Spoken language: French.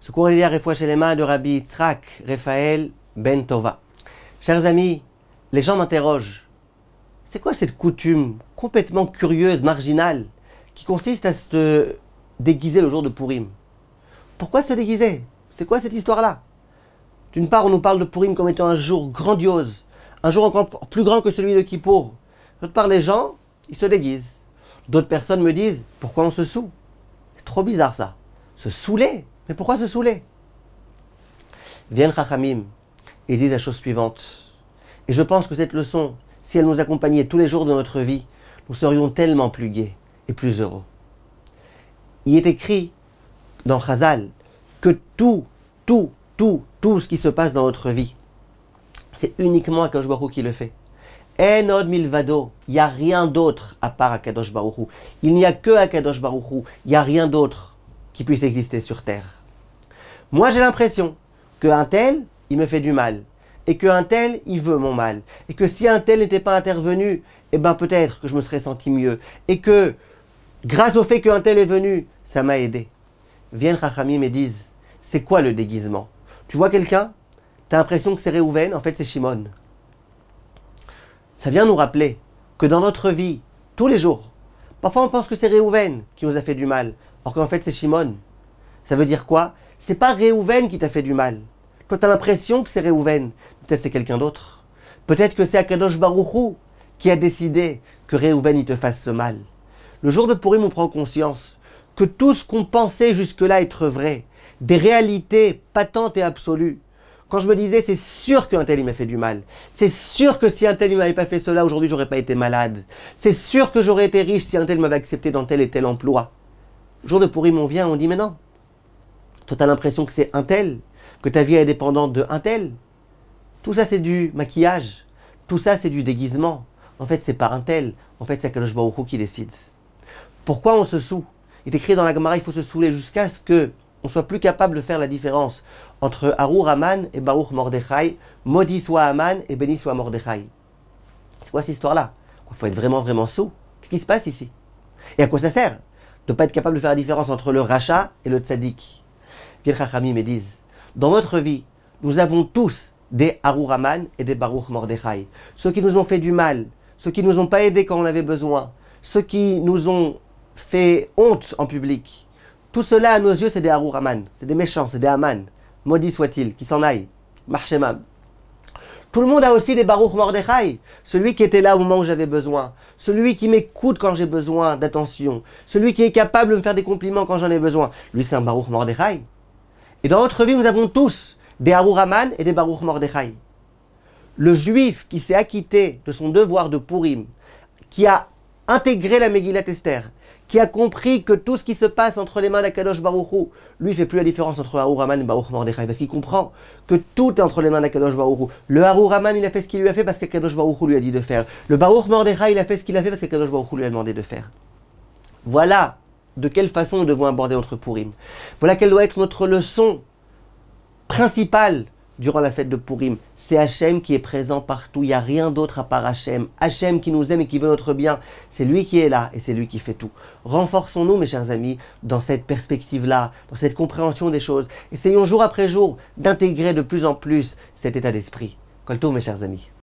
Ce cours est lié à Refoua Shelema de Rabbi Yitzhak Raphaël Ben Tova. Chers amis, les gens m'interrogent. C'est quoi cette coutume complètement curieuse, marginale, qui consiste à se déguiser le jour de Purim? Pourquoi se déguiser? C'est quoi cette histoire-là? D'une part, on nous parle de Purim comme étant un jour grandiose, un jour encore plus grand que celui de Kippour. D'autre part, les gens, ils se déguisent. D'autres personnes me disent, pourquoi on se saoule? C'est trop bizarre ça. Se saouler? Mais pourquoi se saouler? Viennent Chachamim et disent la chose suivante. Et je pense que cette leçon, si elle nous accompagnait tous les jours de notre vie, nous serions tellement plus gais et plus heureux. Il est écrit dans Chazal que tout ce qui se passe dans notre vie, c'est uniquement Akadosh Baruch Hu qui le fait. En od milvado, il n'y a rien d'autre à part Akadosh Baruch Hu. Il n'y a que Akadosh Baruch Hu, il n'y a rien d'autre qui puisse exister sur terre. Moi j'ai l'impression qu'un tel, il me fait du mal, et qu'un tel, il veut mon mal, et que si un tel n'était pas intervenu, eh ben peut-être que je me serais senti mieux, et que grâce au fait qu'un tel est venu, ça m'a aidé. Viennent Chachamim et disent, c'est quoi le déguisement? Tu vois quelqu'un, tu as l'impression que c'est Réhouven, en fait c'est Shimon. Ça vient nous rappeler que dans notre vie, tous les jours, parfois on pense que c'est Réhouven qui nous a fait du mal, alors qu'en fait c'est Shimon. Ça veut dire quoi? C'est pas Réhouven qui t'a fait du mal. Toi tu as l'impression que c'est Réhouven, peut-être c'est quelqu'un d'autre. Peut-être que c'est Akadosh Baruch Hu qui a décidé que Réhouven il te fasse ce mal. Le jour de Purim, on prend conscience que tout ce qu'on pensait jusque-là être vrai, des réalités patentes et absolues, quand je me disais, c'est sûr qu'un tel il m'a fait du mal. C'est sûr que si un tel il m'avait pas fait cela, aujourd'hui j'aurais pas été malade. C'est sûr que j'aurais été riche si un tel m'avait accepté dans tel et tel emploi. Le jour de Purim, on vient, on dit, mais non. Toi, tu as l'impression que c'est un tel, que ta vie est dépendante de un tel. Tout ça, c'est du maquillage. Tout ça, c'est du déguisement. En fait, c'est pas un tel. En fait, c'est Akadosh Baruch Hu qui décide. Pourquoi on se saoule? Il est écrit dans la Gemara, il faut se saouler jusqu'à ce que on soit plus capable de faire la différence entre Arur Haman et Baruch Mordechai, maudit soit Haman et béni soit Mordechai. C'est quoi cette histoire-là? Il faut être vraiment saoul. Qu'est-ce qui se passe ici? Et à quoi ça sert de ne pas être capable de faire la différence entre le rachat et le tzaddik? Viennent Chachamim et disent, dans notre vie, nous avons tous des Arur Haman et des Baruch Mordechai. Ceux qui nous ont fait du mal, ceux qui nous ont pas aidés quand on avait besoin, ceux qui nous ont fait honte en public. Tout cela, à nos yeux, c'est des Arur Haman, c'est des méchants, c'est des Haman. Maudit soit-il, qui s'en aille. Marchemam. Tout le monde a aussi des Baruch Mordechai, celui qui était là au moment où j'avais besoin, celui qui m'écoute quand j'ai besoin d'attention, celui qui est capable de me faire des compliments quand j'en ai besoin. Lui, c'est un Baruch Mordechai. Et dans notre vie, nous avons tous des Arur Haman et des Baruch Mordechai. Le juif qui s'est acquitté de son devoir de Purim, qui a intégré la Megillat Esther, qui a compris que tout ce qui se passe entre les mains d'Akadosh Baruch Hu, lui, il fait plus la différence entre Arur Haman et Baruch Mordechai, parce qu'il comprend que tout est entre les mains d'Akadosh Baruch Hu. Le Arur Haman, il a fait ce qu'il lui a fait parce qu'Akadosh Baruch Hu lui a dit de faire. Le Baruch Mordechai, il a fait ce qu'il a fait parce qu'Akadosh Baruch Hu lui a demandé de faire. Voilà de quelle façon nous devons aborder notre Purim. Voilà quelle doit être notre leçon principale durant la fête de Purim. C'est Hachem qui est présent partout. Il n'y a rien d'autre à part Hachem. Hachem qui nous aime et qui veut notre bien. C'est lui qui est là et c'est lui qui fait tout. Renforçons-nous, mes chers amis, dans cette perspective-là, dans cette compréhension des choses. Essayons jour après jour d'intégrer de plus en plus cet état d'esprit. Kol tov, mes chers amis.